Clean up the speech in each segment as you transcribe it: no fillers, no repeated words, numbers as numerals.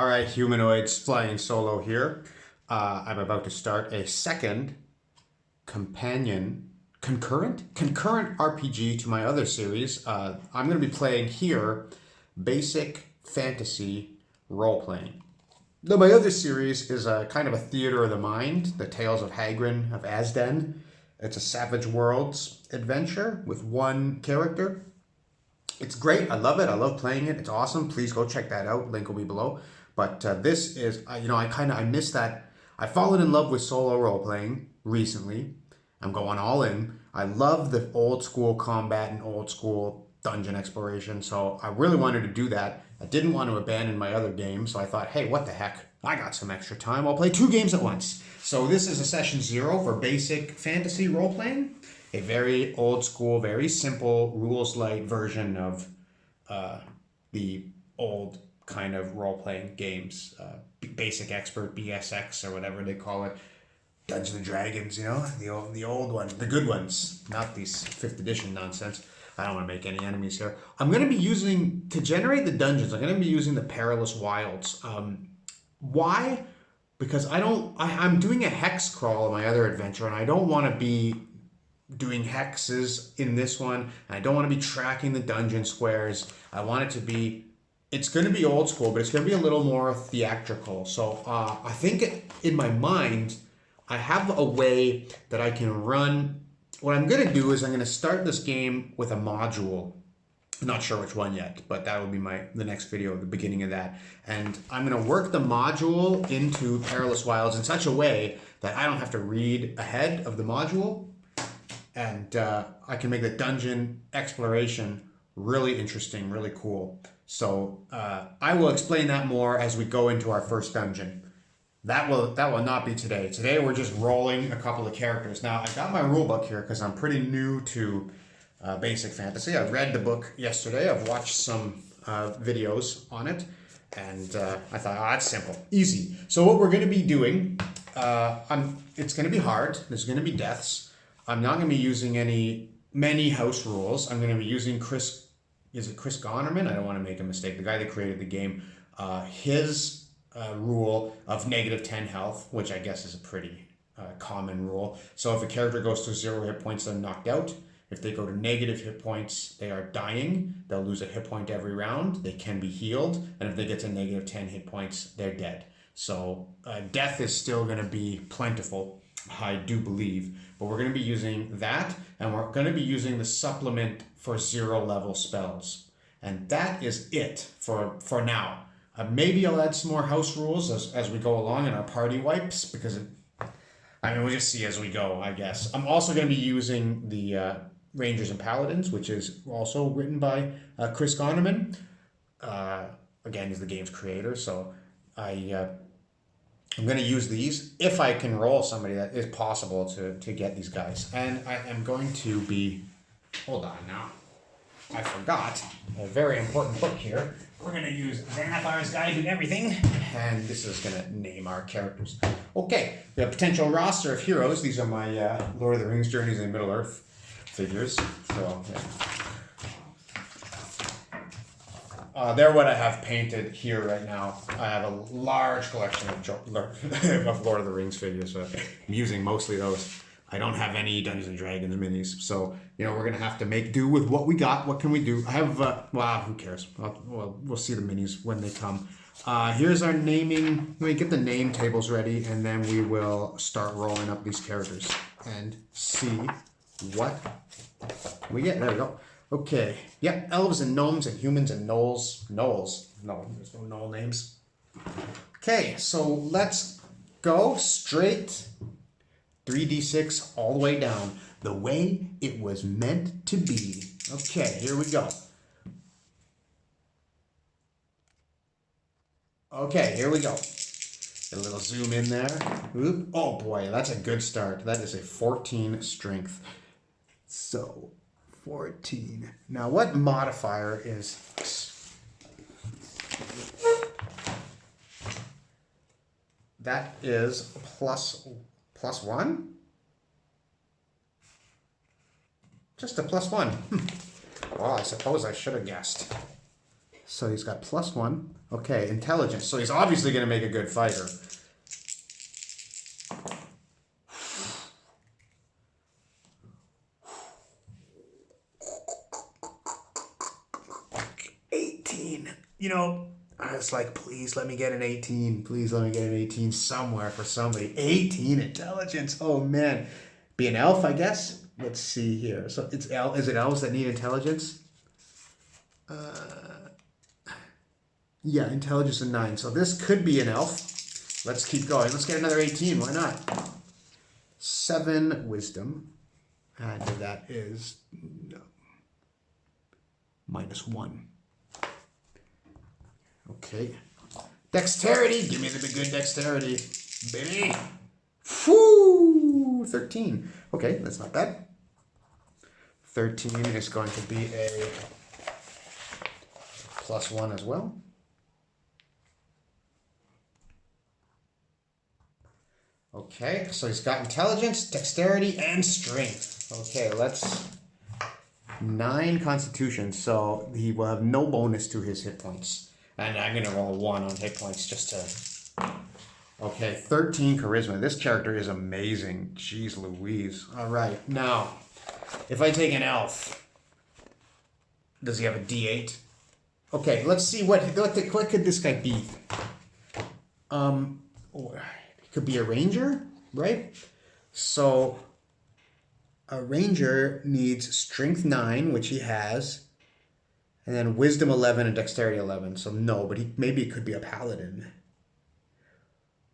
All right, humanoids flying solo here. I'm about to start a second concurrent RPG to my other series. I'm going to be playing here basic fantasy role playing. Now, my other series is a kind of a theater of the mind, the Tales of Hagrid of Azden. It's a Savage Worlds adventure with one character. It's great. I love it. I love playing it. It's awesome. Please go check that out. Link will be below. But this is, I miss that. I've fallen in love with solo role playing recently. I'm going all in. I love the old school combat and old school dungeon exploration. So I really wanted to do that. I didn't want to abandon my other game. So I thought, hey, what the heck? I got some extra time. I'll play 2 games at once. So this is a session 0 for basic fantasy role playing. A very old school, very simple, rules light version of the old kind of role playing games. Basic Expert, BSX, or whatever they call it. Dungeons and Dragons, the old one, the good ones, not these 5th edition nonsense. I don't want to make any enemies here. I'm going to be using, to generate the dungeons, I'm going to be using the Perilous Wilds. Why? Because I'm doing a hex crawl in my other adventure, and I don't want to be doing hexes in this one, and I don't want to be tracking the dungeon squares. I want it to be, it's going to be old school, but it's going to be a little more theatrical. So I think in my mind, I have a way that I can run. What I'm going to do is I'm going to start this game with a module. I'm not sure which one yet, but that will be the next video, the beginning of that. And I'm going to work the module into Perilous Wilds in such a way that I don't have to read ahead of the module. And I can make the dungeon exploration really interesting, really cool. So I will explain that more as we go into our first dungeon. That will not be today. Today we're just rolling a couple of characters. Now I got my rule book here because I'm pretty new to basic fantasy. I read the book yesterday. I've watched some videos on it, and I thought, that's simple, easy. So what we're going to be doing, it's going to be hard. There's going to be deaths. I'm not going to be using many house rules. I'm going to be using Chris Gonnerman? I don't want to make a mistake. The guy that created the game, his rule of -10 health, which I guess is a pretty common rule. So if a character goes to 0 hit points, they're knocked out. If they go to negative hit points, they are dying. They'll lose a hit point every round. They can be healed. And if they get to -10 hit points, they're dead. So death is still going to be plentiful, I do believe. But we're going to be using that, and we're going to be using the supplement for 0 level spells. And that is it for now. Maybe I'll add some more house rules as we go along in our party wipes, because we'll just see as we go, I guess. I'm also going to be using the Rangers and Paladins, which is also written by Chris Gonnerman. Again, he's the game's creator, so I'm going to use these if I can roll somebody that is possible to get these guys. And I am going to be, hold on now, I forgot a very important book here. We're going to use Xanathar's Guide to Everything, and this is going to name our characters. Okay, the potential roster of heroes. These are my Lord of the Rings Journeys in Middle-earth figures. So, yeah. They're what I have painted here right now. I have a large collection of Lord of the Rings figures, so I'm using mostly those. I don't have any Dungeons and Dragons minis, so we're gonna have to make do with what we got. What can we do? I have who cares? We'll see the minis when they come. Here's our naming. Let me get the name tables ready, and then we will start rolling up these characters and see what we get. There we go. Okay. Yep. Elves and gnomes and humans and gnolls. Gnolls. No, there's no gnoll names. Okay, so let's go straight 3d6 all the way down, the way it was meant to be. Okay, here we go. Okay, here we go. Get a little zoom in there. Oop. Oh boy, that's a good start. That is a 14 strength. So 14. Now, what modifier is this? That is plus 1? Just a +1. Well, I suppose I should have guessed. So he's got +1. Okay, intelligence. So he's obviously going to make a good fighter. You know, I was like, please let me get an 18. Please let me get an 18 somewhere for somebody. 18 intelligence. Oh, man. Be an elf, I guess. Let's see here. So it's is it elves that need intelligence? Yeah, intelligence and 9. So this could be an elf. Let's keep going. Let's get another 18. Why not? 7 wisdom. And that is -1. Okay. Dexterity. Give me the good dexterity. Baby. Whoo! 13. Okay, that's not bad. 13 is going to be a +1 as well. Okay, so he's got intelligence, dexterity, and strength. Okay, let's... 9 constitution, so he will have no bonus to his hit points. And I'm going to roll 1 on hit points just to... Okay, 13 charisma. This character is amazing. Jeez Louise. All right, now, if I take an elf, does he have a D8? Okay, let's see what could this guy be? It could be a ranger, right? So a ranger needs strength 9, which he has, and then wisdom 11 and dexterity 11. So no, but maybe it could be a paladin.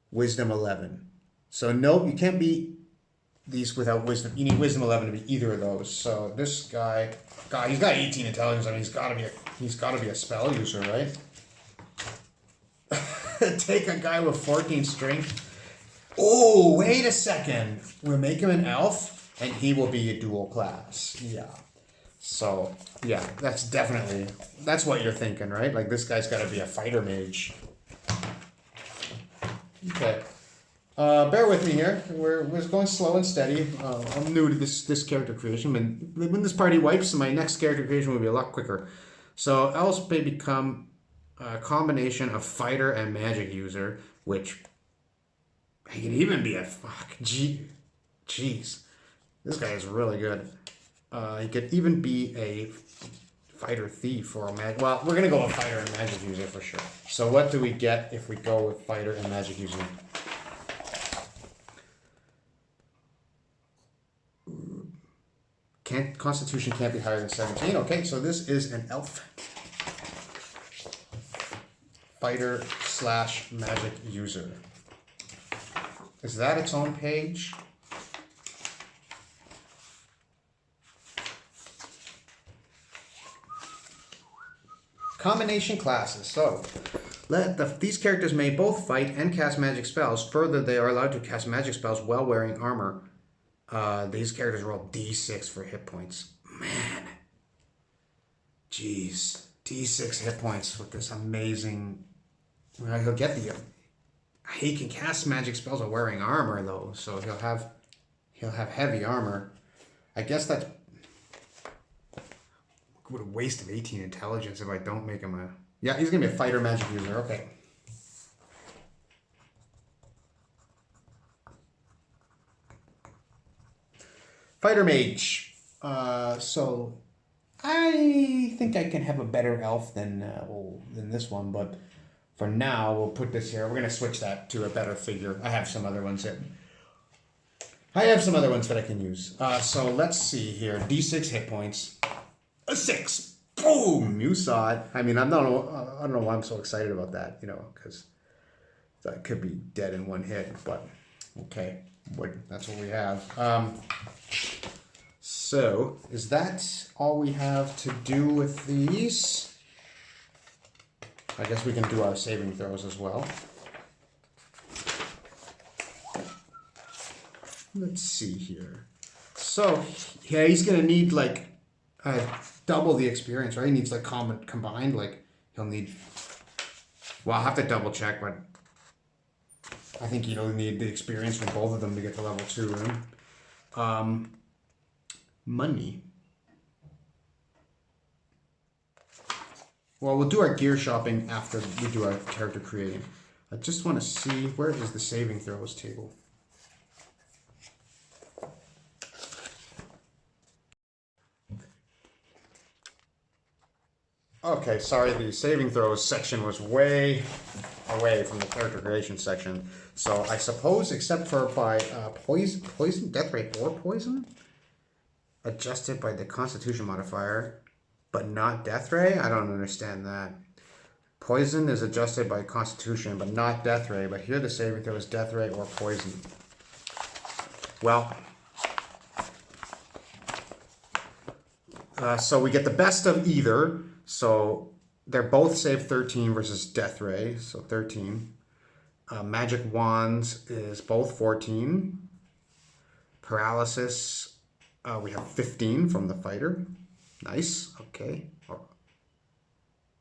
Wisdom 11. So no, you can't be these without wisdom. You need wisdom 11 to be either of those. So this guy, he's got 18 intelligence. I mean, he's got to be a spell user, right? Take a guy with 14 strength. Oh, wait a second. We'll make him an elf, and he will be a dual class. Yeah. So, yeah, that's what you're thinking, right? Like, this guy's got to be a fighter mage. Okay. Bear with me here. We're going slow and steady. I'm new to this character creation, and when this party wipes, my next character creation will be a lot quicker. So, elves may become a combination of fighter and magic user, which... he could even be a jeez. This guy is really good. He could even be a fighter thief or a magic. Well, we're gonna go with fighter and magic user for sure. So what do we get if we go with fighter and magic user? Constitution can't be higher than 17. Okay, so this is an elf. Fighter / magic user. Is that its own page? Combination classes. So, these characters may both fight and cast magic spells. Further, they are allowed to cast magic spells while wearing armor. These characters roll D6 for hit points. Man. Jeez. D6 hit points with this amazing... Well, he'll get the... He can cast magic spells while wearing armor, though, so he'll have heavy armor. I guess that's what a waste of 18 intelligence if I don't make him a... Yeah, he's gonna be a fighter magic user. Okay. Fighter mage. So I think I can have a better elf than this one, but. For now, we'll put this here. We're going to switch that to a better figure. I have some other ones that I can use. So let's see here. D6 hit points. A 6. Boom! You saw it. I mean, I don't know why I'm so excited about that, because that could be dead in one hit. But, okay. That's what we have. So, is that all we have to do with these? I guess we can do our saving throws as well. Let's see here. So, yeah, he's going to need, like, double the experience, right? He needs, like, combined. Like, he'll need... Well, I'll have to double check, but I think he'll need the experience from both of them to get to level 2, right? Money. Well, we'll do our gear shopping after we do our character creating. I just want to see, where is the saving throws table? Okay, sorry, the saving throws section was way away from the character creation section. So I suppose, except for by poison, death rate or poison, adjusted by the Constitution modifier, but not death ray? I don't understand that. Poison is adjusted by Constitution, but not death ray. But here the saving throw is death ray or poison. Well, so we get the best of either. So they're both save 13 versus death ray, so 13. Magic wands is both 14. Paralysis, we have 15 from the fighter. Nice. Okay.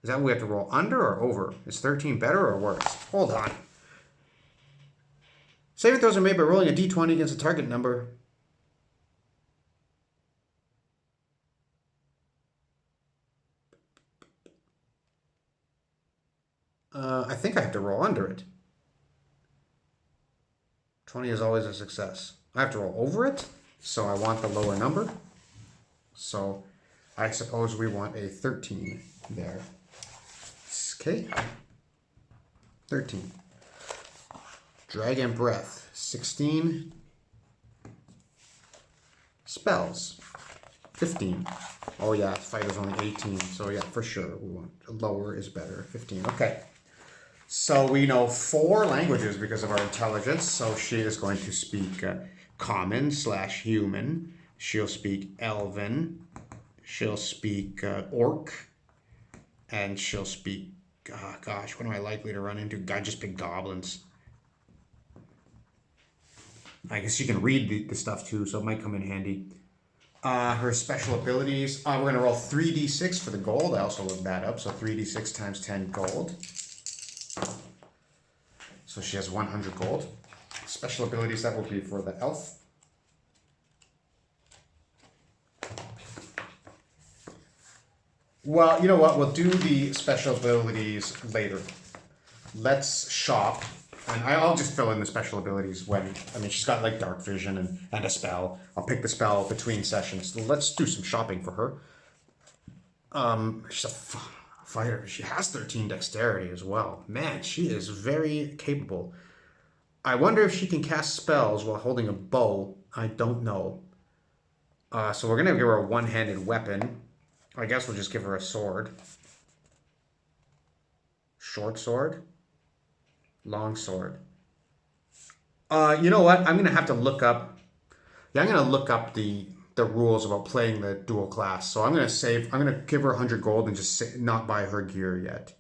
Is that what we have to roll under or over? Is 13 better or worse? Hold on. Saving throws are made by rolling a d20 against a target number. I think I have to roll under it. 20 is always a success. I have to roll over it, so I want the lower number. So I suppose we want a 13 there. Okay. 13. Dragon Breath. 16. Spells. 15. Oh yeah, fighter's only 18. So yeah, for sure. We want lower is better. 15. Okay. So we know 4 languages because of our intelligence. So she is going to speak Common / Human. She'll speak Elven. She'll speak Orc. And she'll speak, gosh, what am I likely to run into? I just picked Goblins. I guess you can read the stuff too, so it might come in handy. Her special abilities, we're going to roll 3d6 for the gold. I also looked that up, so 3d6 times 10 gold. So she has 100 gold. Special abilities, that will be for the elf. Well, you know what? We'll do the special abilities later. Let's shop. And I'll just fill in the special abilities when... I mean, she's got like dark vision and a spell. I'll pick the spell between sessions. So let's do some shopping for her. She's a fighter. She has 13 dexterity as well. Man, she is very capable. I wonder if she can cast spells while holding a bow. I don't know. So we're going to give her a one-handed weapon. I guess we'll just give her a sword. Short sword. Long sword. You know what? I'm going to have to look up... Yeah, I'm going to look up the rules about playing the dual class. So I'm going to save... I'm going to give her 100 gold and just not buy her gear yet.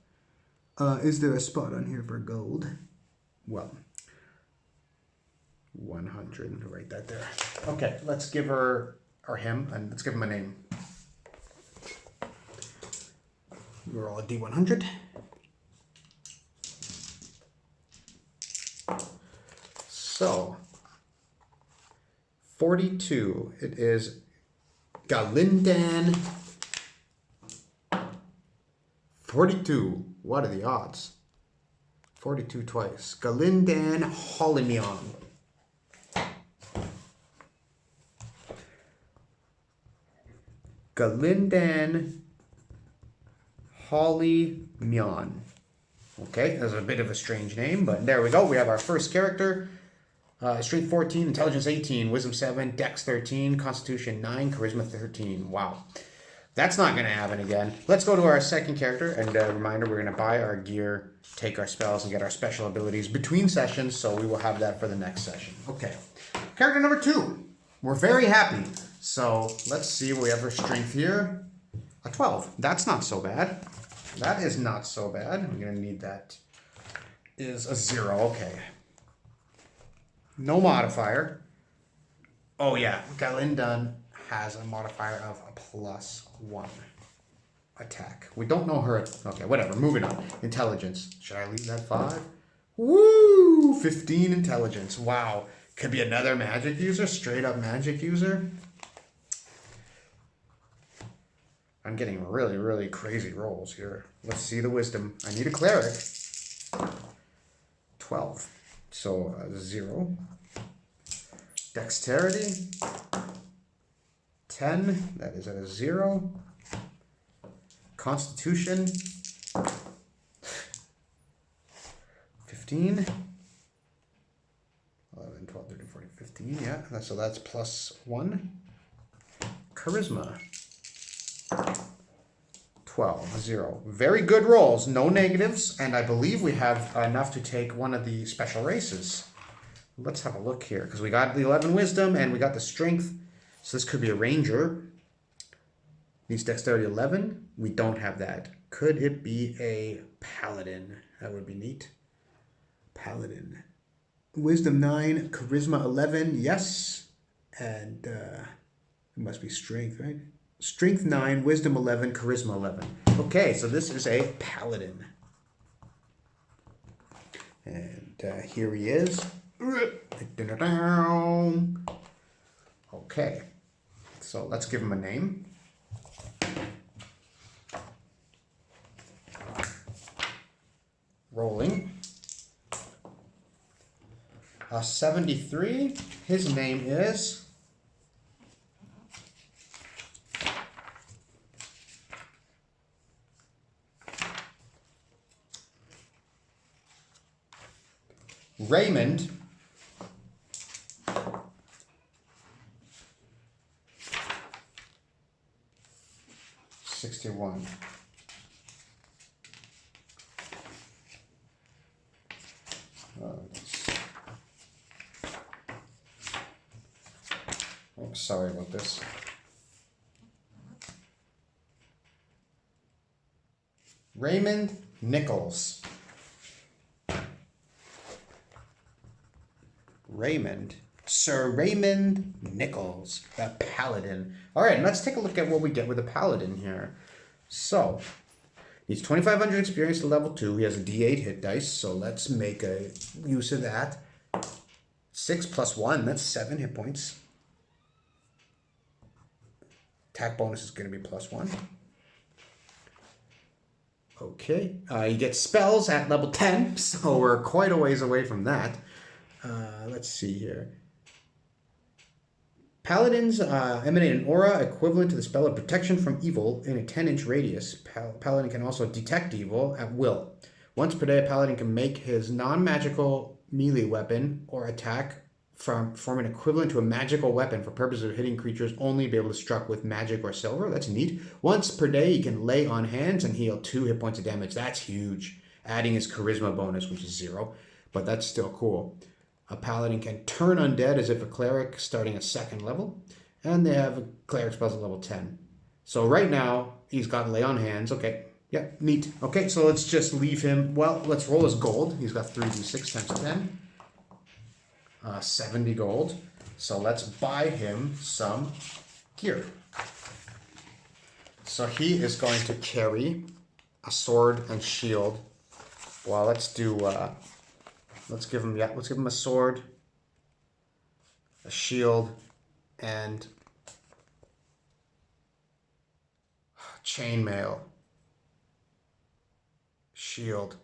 Is there a spot on here for gold? Well, 100. Write that there. Okay, let's give her... Or him. And let's give him a name. Roll a d100. So, 42. It is Galindan. 42. What are the odds? 42 twice. Galindan Holimion. Galindan Holimion. Okay, that's a bit of a strange name, but there we go. We have our first character. Strength 14, Intelligence 18, Wisdom 7, Dex 13, Constitution 9, Charisma 13. Wow. That's not going to happen again. Let's go to our second character. And a reminder, we're going to buy our gear, take our spells, and get our special abilities between sessions. So we will have that for the next session. Okay. Character number 2. We're very happy. So let's see. We have our strength here. A 12. That's not so bad. That is not so bad. I'm going to need that. Is a 0. Okay. No modifier. Oh yeah, Galindan has a modifier of a +1 attack. We don't know her. Okay, whatever. Moving on. Intelligence. Should I leave that 5? Woo! 15 intelligence. Wow. Could be another magic user. Straight up magic user. I'm getting really, really crazy rolls here. Let's see the wisdom. I need a cleric. 12. So 0. Dexterity. 10. That is at a 0. Constitution. 15. 11, 12, 13, 14, 15. Yeah, so that's +1. Charisma. 12, 0. Very good rolls, no negatives, and I believe we have enough to take one of the special races. Let's have a look here, because we got the 11 wisdom and we got the strength, so this could be a ranger. Needs dexterity 11. We don't have that. Could it be a paladin? That would be neat. Paladin. Wisdom 9, charisma 11, yes. And it must be strength, right? Strength 9, wisdom 11, charisma 11. Okay, so this is a paladin. And here he is. Okay, so let's give him a name. Rolling. 73. His name is Raymond. '61. Oh, sorry about this. Raymond Nichols. Sir Raymond Nichols, the Paladin. All right, let's take a look at what we get with a Paladin here. So, he's 2,500 experience to level 2. He has a D8 hit dice, so let's make a use of that. 6 + 1, that's 7 hit points. Attack bonus is going to be +1. Okay, you get spells at level 10, so we're quite a ways away from that. Let's see here. Paladins emanate an aura equivalent to the spell of protection from evil in a 10-inch radius. Paladin can also detect evil at will. Once per day, a paladin can make his non-magical melee weapon or attack form an equivalent to a magical weapon for purposes of hitting creatures only be able to struck with magic or silver. That's neat. Once per day, he can lay on hands and heal 2 hit points of damage. That's huge. Adding his charisma bonus, which is 0, but that's still cool. A paladin can turn undead as if a cleric starting at 2nd level, and they have a cleric spells at level 10. So right now, he's got lay on hands. Okay, yeah, neat. Okay, so let's just leave him. Well, let's roll his gold. He's got 3d6 times 10. 70 gold. So let's buy him some gear. So he is going to carry a sword and shield. Well, let's do... Let's give him a sword, a shield, and chainmail. Shield.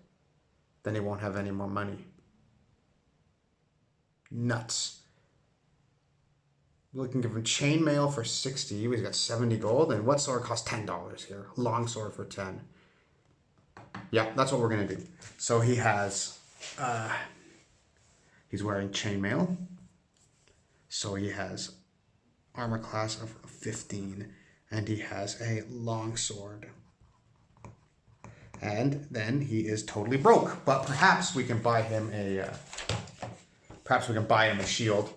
Then he won't have any more money. Nuts. We can give him chainmail for 60. He's got 70 gold. And what sword costs $10 here? Long sword for 10. Yeah, that's what we're going to do. So he has... he's wearing chainmail, so he has armor class of 15, and he has a long sword. And then he is totally broke, but perhaps we can buy him a shield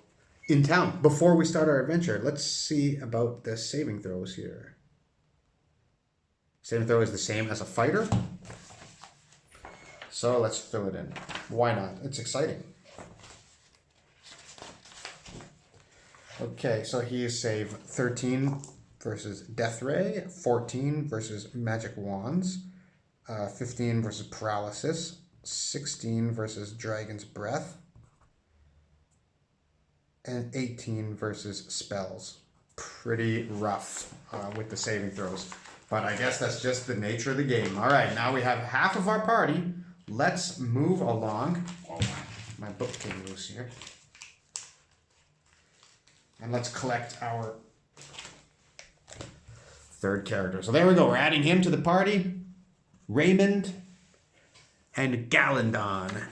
in town before we start our adventure. Let's see about the saving throws here. Saving throw is the same as a fighter. So let's fill it in. Why not? It's exciting. Okay, so he is save 13 versus Death Ray, 14 versus Magic Wands, 15 versus Paralysis, 16 versus Dragon's Breath, and 18 versus Spells. Pretty rough with the saving throws. But I guess that's just the nature of the game. All right, now we have half of our party. Let's move along. Oh, my book came loose here. And let's collect our third character. So there we go. We're adding him to the party. Raymond and Galandon.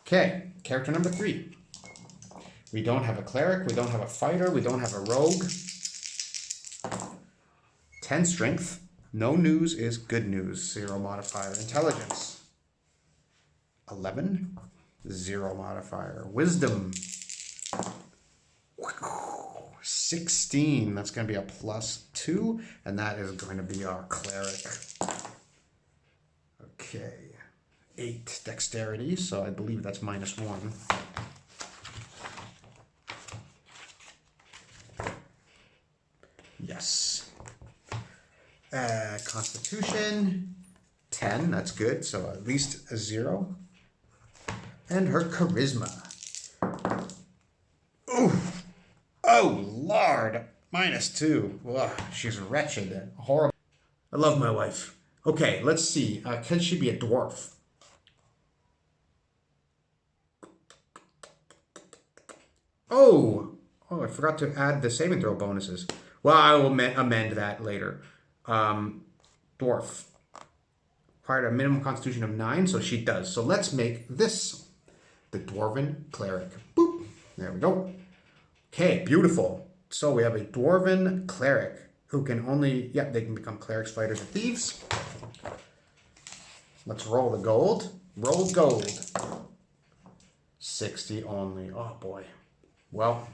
Okay, character number 3. We don't have a cleric. We don't have a fighter. We don't have a rogue. 10 strength. No news is good news. 0 modifier. Intelligence. 11. 0 modifier. Wisdom. 16. That's going to be a +2. And that is going to be our cleric. Okay. 8 dexterity. So I believe that's -1. Yes. Constitution, 10, that's good, so at least a 0. And her charisma. Ooh, oh Lord, -2. Ugh, she's wretched and horrible. I love my wife. Okay, let's see, can she be a dwarf? Oh, I forgot to add the saving throw bonuses. Well, I will amend that later. Dwarf. Required a minimum constitution of 9, so she does. So let's make this the Dwarven Cleric. Boop. There we go. Okay, beautiful. So we have a Dwarven Cleric who can only, they can become clerics, fighters, and thieves. Let's roll the gold. Roll gold. 60 only. Oh boy. Well.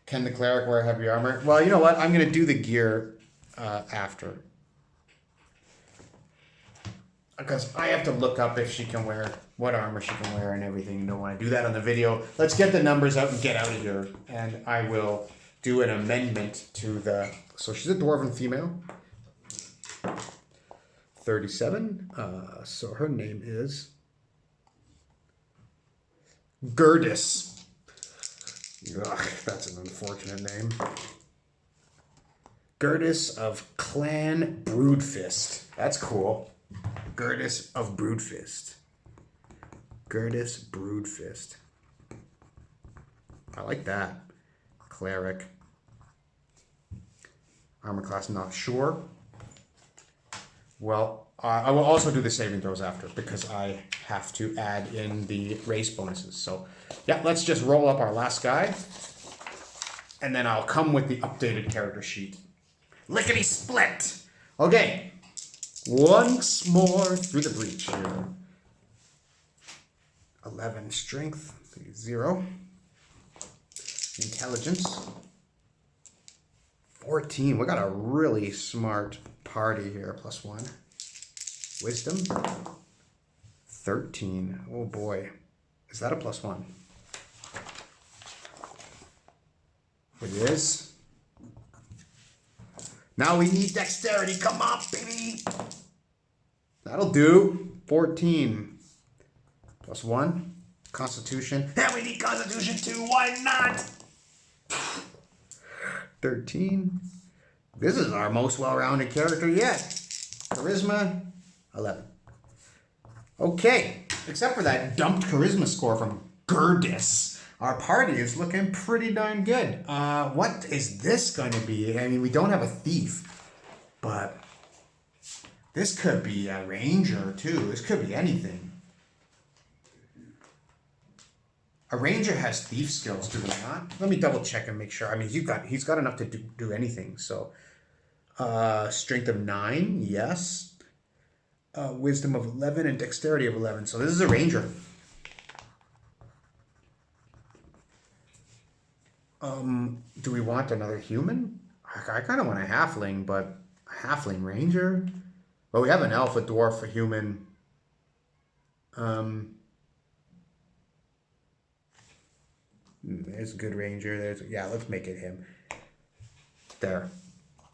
Can the cleric wear heavy armor? Well, you know what? I'm going to do the gear after. Because I have to look up if she can wear, what armor she can wear and everything. You don't want to do that on the video. Let's get the numbers out and get out of here. And I will do an amendment to the... So she's a dwarven female. 37. So her name is... Gerdis. Ugh, that's an unfortunate name. Gerdis of Clan Broodfist. That's cool. Gerdis of Broodfist. Gerdis Broodfist. I like that. Cleric. Armor class, not sure. Well, I will also do the saving throws after because I have to add in the race bonuses. So, yeah, let's just roll up our last guy. And then I'll come with the updated character sheet. Lickety split! Okay. Once more through the breach here. 11 strength, 0. Intelligence. 14. We got a really smart party here, +1. Wisdom. 13. Oh boy. Is that a +1? It is. Now we need dexterity. Come on, baby. That'll do. 14. +1. Constitution. Yeah, we need Constitution too. Why not? 13. This is our most well-rounded character yet. Charisma, 11. Okay, except for that dumped charisma score from Gerdis, our party is looking pretty darn good. What is this going to be? I mean, we don't have a thief, but this could be a ranger too. This could be anything. A ranger has thief skills, do they not? Let me double check and make sure. I mean, he's got enough to do anything. So, strength of 9, yes. Wisdom of 11 and dexterity of 11. So this is a ranger. Do we want another human? I kind of want a halfling, but a halfling ranger? Well, we have an elf, a dwarf, a human. There's a good ranger. Yeah, let's make it him. There.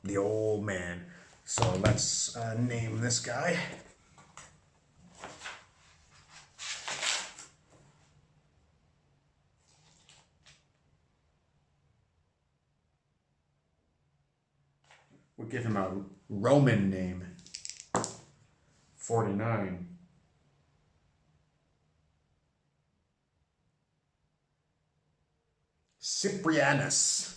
The old man. So let's name this guy. We'll give him a Roman name. 49. Cyprianus.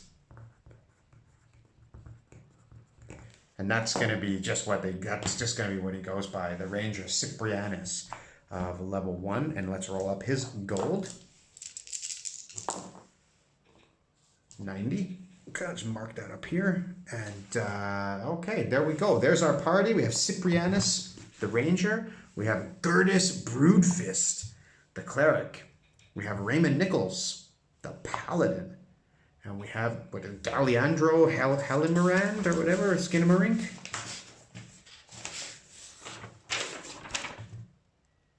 And that's going to be just what that's just going to be what he goes by. The Ranger Cyprianus of level 1. And let's roll up his gold. 90. Okay, let's mark that up here. And okay, there we go. There's our party. We have Cyprianus, the Ranger. We have Gertis Broodfist, the Cleric. We have Raymond Nichols, the Paladin. And we have Galeandro Helimerand or whatever, Skinamarink.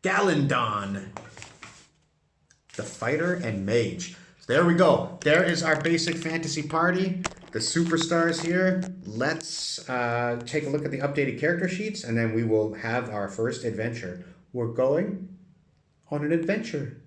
Galandon, the Fighter and Mage. So there we go. There is our basic fantasy party. The superstars here. Let's take a look at the updated character sheets, and then we will have our first adventure. We're going on an adventure.